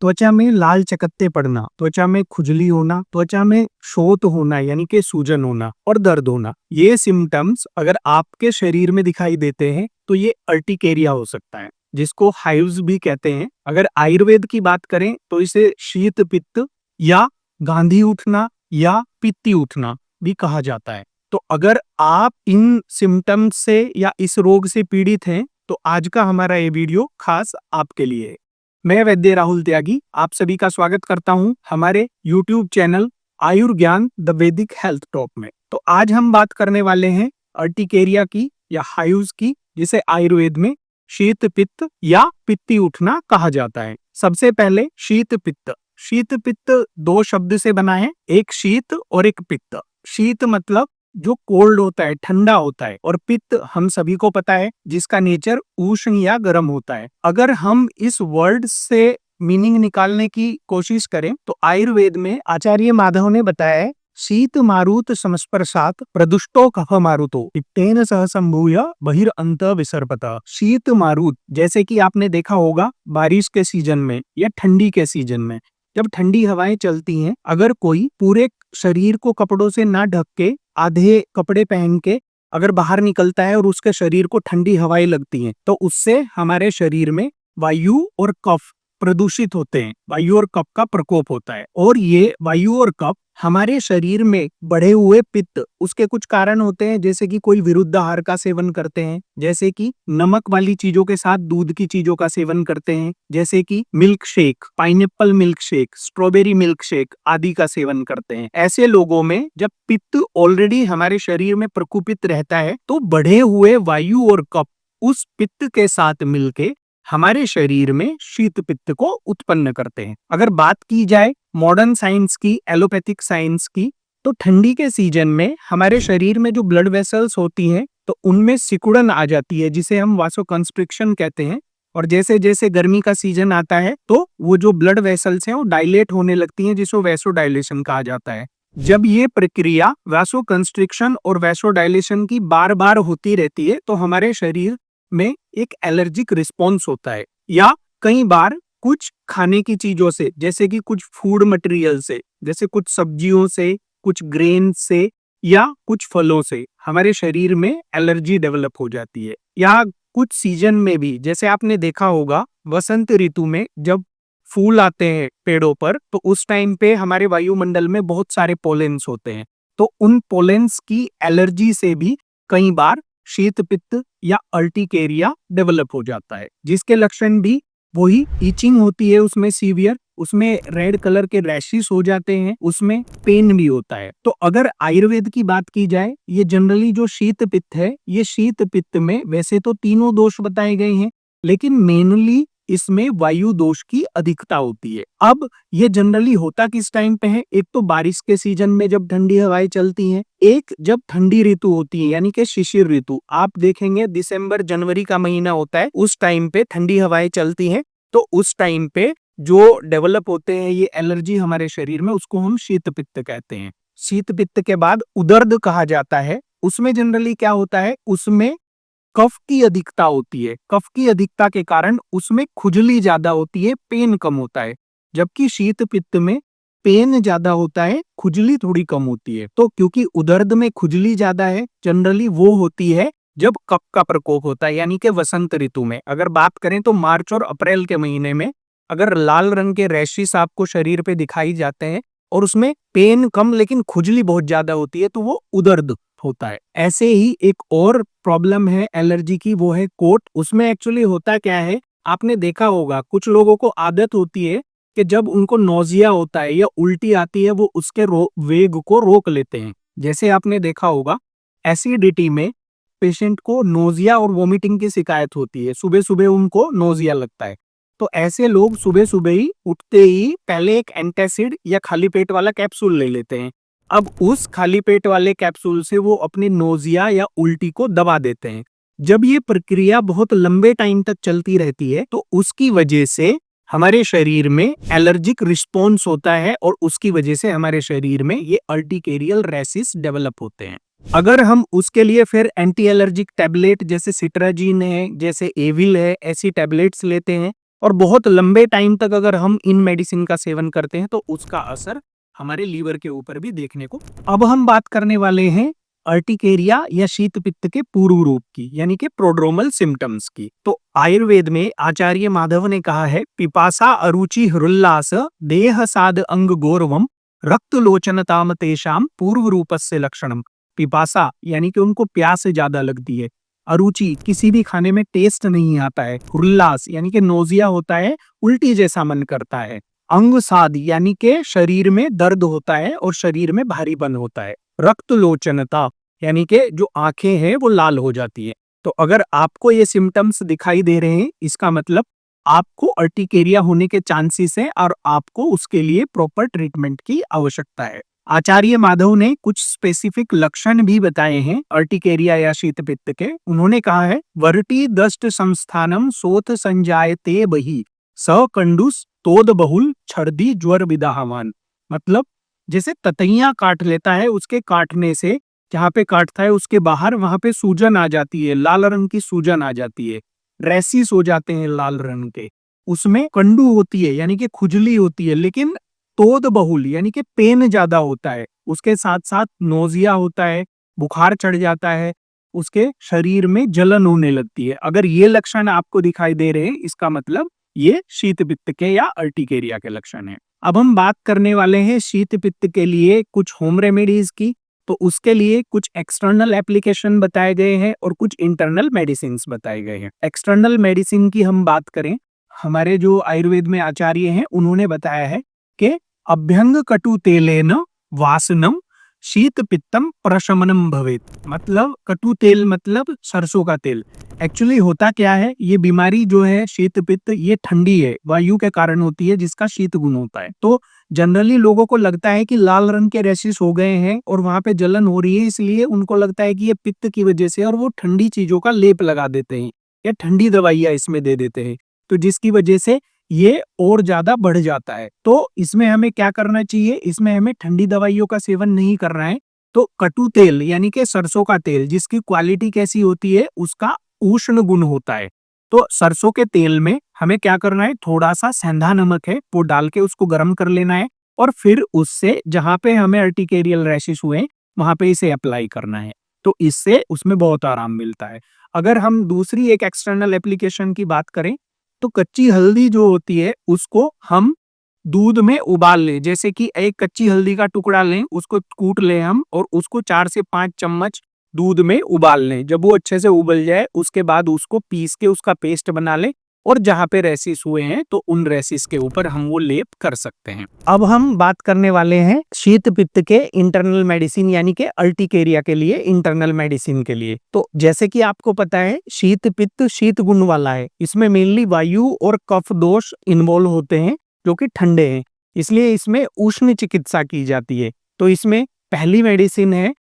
त्वचा में लाल चकत्ते पड़ना, त्वचा में खुजली होना, त्वचा में शोथ होना यानी कि सूजन होना और दर्द होना, ये सिम्टम्स अगर आपके शरीर में दिखाई देते हैं तो ये अर्टिकेरिया हो सकता है, जिसको हाइव्स भी कहते हैं। अगर आयुर्वेद की बात करें तो इसे शीत पित्त या गांधी उठना या पित्ती उठना भी कहा जाता है। तो अगर आप इन सिम्टम्स से या इस रोग से पीड़ित हैं तो आज का हमारा ये वीडियो खास आपके लिए है। मैं वैद्य राहुल त्यागी आप सभी का स्वागत करता हूं हमारे YouTube चैनल आयुर्ज्ञान द वैदिक हेल्थ टॉप में। तो आज हम बात करने वाले हैं अर्टिकेरिया की या हाइव्स की, जिसे आयुर्वेद में शीत पित्त या पित्ती उठना कहा जाता है। सबसे पहले शीत पित्त। शीत पित्त दो शब्द से बना है, एक शीत और एक पित्त। शीत मतलब जो कोल्ड होता है, ठंडा होता है, और पित्त हम सभी को पता है जिसका नेचर उष्ण या गर्म होता है। अगर हम इस वर्ड से मीनिंग निकालने की कोशिश करें तो आयुर्वेद में आचार्य माधव ने बताया है, शीत मारुत संस्पर्शात प्रदुष्टो कफ मारुतो पित्तेन सह संभूय बहिरअंत विसर्पत। शीत मारुत जैसे कि आपने देखा होगा बारिश के सीजन में या ठंडी के सीजन में, जब ठंडी हवाएं चलती हैं, अगर कोई पूरे शरीर को कपड़ों से ना ढक के आधे कपड़े पहन के अगर बाहर निकलता है और उसके शरीर को ठंडी हवाएं लगती हैं तो उससे हमारे शरीर में वायु और कफ प्रदूषित होते हैं, वायु और कफ का प्रकोप होता है। और ये वायु और कफ हमारे शरीर में बढ़े हुए पित्त, उसके कुछ कारण होते हैं, जैसे कि कोई विरुद्ध आहार का सेवन करते हैं, जैसे कि नमक वाली चीजों के साथ दूध की चीजों का सेवन करते हैं, जैसे कि milk shake, pineapple milk shake, strawberry milk shake आदि का सेवन करते हैं। ऐसे लोगों में जब पित्त ऑलरेडी हमारे शरीर में प्रकोपित रहता है तो बढ़े हुए वायु और कफ उस पित्त के साथ मिलके हमारे शरीर में शीत पित्त को उत्पन्न करते हैं। अगर बात की जाए मॉडर्न साइंस की, एलोपैथिक साइंस की, तो ठंडी के सीजन में हमारे शरीर में जो ब्लड वेसल्स होती हैं तो उनमें सिकुड़न आ जाती है, जिसे हम वासोकंस्ट्रिक्शन कहते हैं। और जैसे जैसे गर्मी का सीजन आता है तो वो जो ब्लड वेसल्स हैं वो डायलेट होने लगती हैं, जिसको वैसोडाइलेशन कहा जाता है। जब ये प्रक्रिया वैसोकंस्ट्रिक्शन और वैसोडाइलेशन की बार बार होती रहती है तो हमारे शरीर में एक एलर्जिक रिस्पॉन्स होता है, या कई बार कुछ खाने की चीजों से, जैसे कि कुछ फूड मटेरियल से, जैसे कुछ सब्जियों से, कुछ ग्रेन से या कुछ फलों से हमारे शरीर में एलर्जी डेवलप हो जाती है। या कुछ सीजन में भी, जैसे आपने देखा होगा वसंत ऋतु में जब फूल आते हैं पेड़ों पर तो उस टाइम पे हमारे वायुमंडल में बहुत सारे पोलेंस होते हैं, तो उन पोलेंस की एलर्जी से भी कई बार शीत पित्त या अर्टिकेरिया डेवलप हो जाता है, जिसके लक्षण भी वही ईचिंग होती है, उसमें सीवियर, उसमें रेड कलर के रैशेस हो जाते हैं, उसमें पेन भी होता है। तो अगर आयुर्वेद की बात की जाए, ये जनरली जो शीत पित्त है, ये शीत पित्त में वैसे तो तीनों दोष बताए गए हैं, लेकिन मेनली इसमें वायु दोष की अधिकता होती है। अब ये जनरली होता किस टाइम पे है? एक तो बारिश के सीजन में जब ठंडी हवाएं चलती हैं, एक जब ठंडी ऋतु होती है यानी कि शिशिर ऋतु, आप देखेंगे दिसंबर जनवरी का महीना होता है, उस टाइम पे ठंडी हवाएं चलती हैं, तो उस टाइम पे जो डेवलप होते हैं ये एलर्जी हमारे शरीर में, उसको हम शीत पित्त कहते हैं। शीत पित्त के बाद उदर्द कहा जाता है, उसमें जनरली क्या होता है, उसमें कफ की अधिकता होती है, कफ की अधिकता के कारण उसमें खुजली ज्यादा होती है, पेन कम होता है, जबकि शीत पित्त में पेन ज्यादा होता है, खुजली थोड़ी कम होती है। तो क्योंकि उदर्द में खुजली ज्यादा है, जनरली वो होती है जब कफ का प्रकोप होता है, यानी कि वसंत ऋतु में। अगर बात करें तो मार्च और अप्रैल के महीने में अगर लाल रंग के रैशेस आपको शरीर पे दिखाई जाते हैं और उसमें पेन कम लेकिन खुजली बहुत ज्यादा होती है तो वो उदर्द होता है। ऐसे ही एक और प्रॉब्लम है एलर्जी की, वो है कोट। उसमें एक्चुअली होता क्या है, आपने देखा होगा कुछ लोगों को आदत होती है कि जब उनको नोजिया होता है या उल्टी आती है वो उसके वेग को रोक लेते हैं। जैसे आपने देखा होगा एसिडिटी में पेशेंट को नोजिया और वोमिटिंग की शिकायत होती है, सुबह सुबह उनको नोजिया लगता है, तो ऐसे लोग सुबह सुबह ही उठते ही पहले एक एंटासिड या खाली पेट वाला कैप्सूल ले लेते हैं। अब उस खाली पेट वाले कैप्सूल से वो अपनी नोजिया या उल्टी को दबा देते हैं। जब ये प्रक्रिया बहुत लंबे टाइम तक चलती रहती है तो उसकी वजह से हमारे शरीर में एलर्जिक रिस्पॉन्स होता है और उसकी वजह से हमारे शरीर में ये अर्टिकेरियल रैशेस डेवलप होते हैं। अगर हम उसके लिए फिर एंटी एलर्जिक टैबलेट जैसे सिट्राजीन है, जैसे एविल है, ऐसी टैबलेट्स लेते हैं और बहुत लंबे टाइम तक अगर हम इन मेडिसिन का सेवन करते हैं तो उसका असर हमारे लीवर के ऊपर भी देखने को। अब हम बात करने वाले हैं अर्टिकेरिया या शीत पित्त के पूर्व रूप की, यानी कि प्रोड्रोमल सिम्टम्स की। तो आयुर्वेद में आचार्य माधव ने कहा है, पिपासा अरुचि हृल्लास देह साद अंग गौरवम रक्त लोचनताम तेषाम पूर्व रूपस्य लक्षणम। पिपासा यानी कि उनको प्यास ज्यादा लगती है, अरुचि किसी भी खाने में टेस्ट नहीं आता है, उल्लास यानी कि नोजिया होता है, उल्टी जैसा मन करता है, अंग साद यानी कि शरीर में दर्द होता है और शरीर में भारीपन होता है, रक्त लोचनता यानी कि जो आंखें हैं वो लाल हो जाती है। तो अगर आपको ये सिम्टम्स दिखाई दे रहे हैं, इसका मतलब आपको अर्टिकेरिया होने के चांसेस है और आपको उसके लिए प्रॉपर ट्रीटमेंट की आवश्यकता है। आचार्य माधव ने कुछ स्पेसिफिक लक्षण भी बताए हैं अर्टिकेरिया या शीतपित्त के। उन्होंने कहा है, वर्टी दष्ट संस्थानम सोथ संजायते बही सकंडुस तोद बहुल छर्दी ज्वर विदाहवान। मतलब जैसे ततैया काट लेता है, उसके काटने से जहाँ पे काटता है उसके बाहर वहां पे सूजन आ जाती है, लाल रंग की सूजन आ जाती है, रेसिस हो जाते हैं लाल रंग के, उसमें कंडू होती है यानी कि खुजली होती है, लेकिन तोद बहुल यानी कि पेन ज्यादा होता है, उसके साथ साथ नोजिया होता है, बुखार चढ़ जाता है, उसके शरीर में जलन होने लगती है। अगर ये लक्षण आपको दिखाई दे रहे हैं, इसका मतलब ये शीत पित्त के या अर्टिकेरिया के लक्षण है। अब हम बात करने वाले हैं शीत पित्त के लिए कुछ होम रेमेडीज की। तो उसके लिए कुछ एक्सटर्नल एप्लीकेशन बताए गए हैं और कुछ इंटरनल मेडिसिन बताए गए हैं। एक्सटर्नल मेडिसिन की हम बात करें, हमारे जो आयुर्वेद में आचार्य हैं उन्होंने बताया है कि अभ्यंग कटु तेलेन वासनम शीत पित्तम प्रशमनम भवेत। मतलब कटु तेल मतलब सरसों का तेल। एक्चुअली होता क्या है, ये बीमारी जो है शीत पित्त, ये ठंडी है, वायु के कारण होती है जिसका शीत गुण होता है। तो जनरली लोगों को लगता है कि लाल रंग के रैशेस हो गए हैं और वहां पे जलन हो रही है, इसलिए उनको लगता है कि ये पित्त की वजह से, और वो ठंडी चीजों का लेप लगा देते हैं या ठंडी दवाइयां इसमें दे देते हैं, तो जिसकी वजह से ये और ज्यादा बढ़ जाता है। तो इसमें हमें क्या करना चाहिए, इसमें हमें ठंडी दवाइयों का सेवन नहीं करना है। तो कटु तेल यानी कि सरसों का तेल, जिसकी क्वालिटी कैसी होती है, उसका उष्ण गुण होता है। तो सरसों के तेल में हमें क्या करना है, थोड़ा सा सेंधा नमक है वो डाल के उसको गर्म कर लेना है और फिर उससे जहां पे हमें अर्टिकेरियल रैशेस हुए वहां पे इसे अप्लाई करना है। तो इससे उसमें बहुत आराम मिलता है। अगर हम दूसरी एक एक्सटर्नल एप्लीकेशन की बात करें, तो कच्ची हल्दी जो होती है उसको हम दूध में उबाल लें। जैसे कि एक कच्ची हल्दी का टुकड़ा लें, उसको कूट लें हम और उसको 4 से 5 चम्मच दूध में उबाल लें। जब वो अच्छे से उबल जाए उसके बाद उसको पीस के उसका पेस्ट बना लें और जहां पे रेसिस हुए हैं तो उन रेसिस के ऊपर हम वो लेप कर सकते हैं। अब हम बात करने वाले हैं शीत पित्त के इंटरनल मेडिसिन यानी कि अर्टिकेरिया के लिए इंटरनल मेडिसिन के लिए। तो जैसे कि आपको पता है, शीत पित्त शीत गुण वाला है, इसमें मेनली वायु और कफ दोष इन्वॉल्व होते हैं जो कि ठंडे हैं, इसलिए इसमें उष्ण चिकित्सा की जाती है। तो इसमें पहली मेडिसिन है,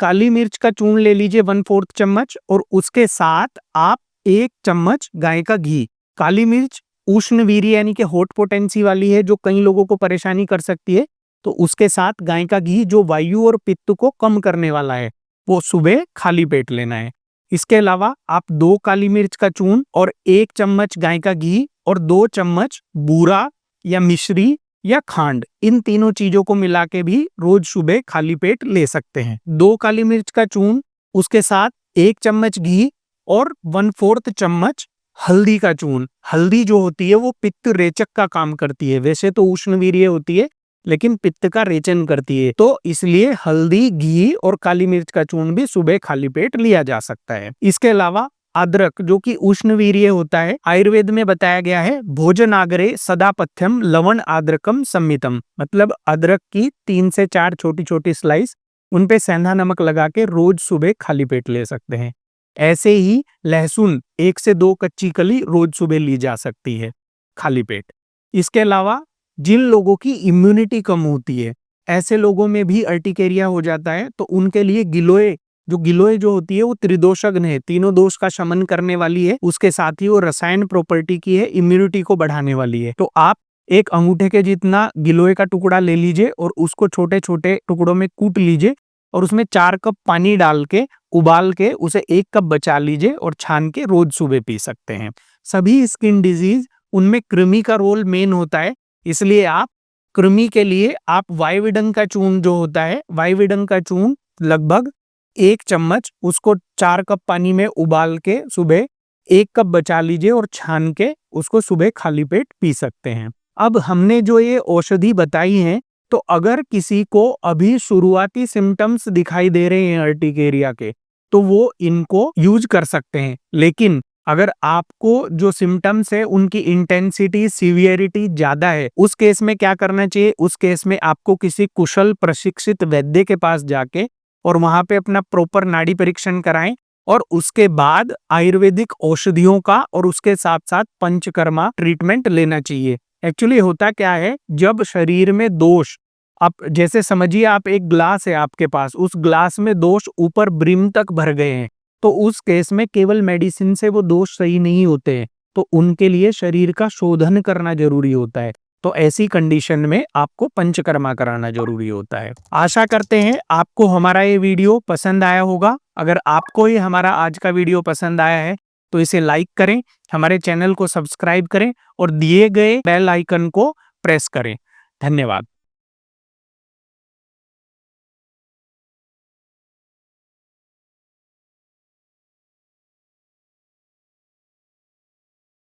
काली मिर्च का चूर्ण ले लीजिए 1/4 चम्मच और उसके साथ आप 1 चम्मच गाय का घी। काली मिर्च उष्ण वीर्य यानी कि हॉट पोटेंसी वाली है, जो कई लोगों को परेशानी कर सकती है, तो उसके साथ गाय का घी जो वायु और पित्त को कम करने वाला है, वो सुबह खाली पेट लेना है। इसके अलावा आप 2 काली मिर्च का चूर्ण और 1 चम्मच गाय का घी और 2 चम्मच बूरा या मिश्री या खांड, इन तीनों चीजों को मिला के भी रोज सुबह खाली पेट ले सकते हैं। 2 काली मिर्च का चूर्ण, उसके साथ 1 चम्मच घी और 1/4 चम्मच हल्दी का चूर्ण। हल्दी जो होती है वो पित्त रेचक का काम करती है, वैसे तो उष्णवीर्य होती है लेकिन पित्त का रेचन करती है, तो इसलिए हल्दी, घी और काली मिर्च का चूर्ण भी सुबह खाली पेट लिया जा सकता है। इसके अलावा अदरक जो कि उष्णवीर्य होता है, आयुर्वेद में बताया गया है, भोजनागरे सदा पथ्यम लवण आद्रकम सम्मितम। मतलब अदरक की 3 से 4 छोटी छोटी स्लाइस, उन पे सेंधा नमक लगा के रोज सुबह खाली पेट ले सकते हैं। ऐसे ही लहसुन 1 से 2 कच्ची कली रोज सुबह ली जा सकती है खाली पेट। इसके अलावा जिन लोगों की इम्यूनिटी कम होती है, ऐसे लोगों में भी अर्टिकेरिया हो जाता है, तो उनके लिए गिलोय जो होती है वो त्रिदोषज्ञ है, तीनों दोष का शमन करने वाली है, उसके साथ ही वो रसायन प्रॉपर्टी की है, इम्यूनिटी को बढ़ाने वाली है। तो आप एक अंगूठे के जितना गिलोय का टुकड़ा ले लीजिए और उसको छोटे छोटे टुकड़ों में कूट लीजिए और उसमें 4 कप पानी डाल के उबाल के उसे 1 कप बचा लीजिए और छान के रोज सुबह पी सकते हैं। सभी स्किन डिजीज उनमें कृमि का रोल मेन होता है, इसलिए आप कृमि के लिए आप वायविडन का चूर्ण जो होता है, वायविडन का चूर्ण लगभग 1 चम्मच उसको 4 कप पानी में उबाल के सुबह 1 कप बचा लीजिए और छान के उसको सुबह खाली पेट पी सकते हैं। अब हमने जो ये औषधि बताई है, तो अगर किसी को अभी शुरुआती सिम्टम्स दिखाई दे रहे हैं अर्टिकेरिया के, तो वो इनको यूज कर सकते हैं। लेकिन अगर आपको जो सिम्टम्स है उनकी इंटेंसिटी, सीवियरिटी ज्यादा है, उस केस में क्या करना चाहिए? उस केस में आपको किसी कुशल प्रशिक्षित वैद्य के पास जाके और वहां पे अपना प्रॉपर नाड़ी परीक्षण कराएं और उसके बाद आयुर्वेदिक औषधियों का और उसके साथ साथ पंचकर्मा ट्रीटमेंट लेना चाहिए। एक्चुअली होता क्या है, जब शरीर में दोष, आप जैसे समझिए आप एक ग्लास है आपके पास, उस ग्लास में दोष ऊपर ब्रिम तक भर गए हैं, तो उस केस में केवल मेडिसिन से वो दोष सही नहीं होते हैं, तो उनके लिए शरीर का शोधन करना जरूरी होता है। तो ऐसी कंडीशन में आपको पंचकर्मा कराना जरूरी होता है। आशा करते हैं आपको हमारा ये वीडियो पसंद आया होगा। अगर आपको ये हमारा आज का वीडियो पसंद आया है तो इसे लाइक करें, हमारे चैनल को सब्सक्राइब करें और दिए गए बेल आइकन को प्रेस करें। धन्यवाद।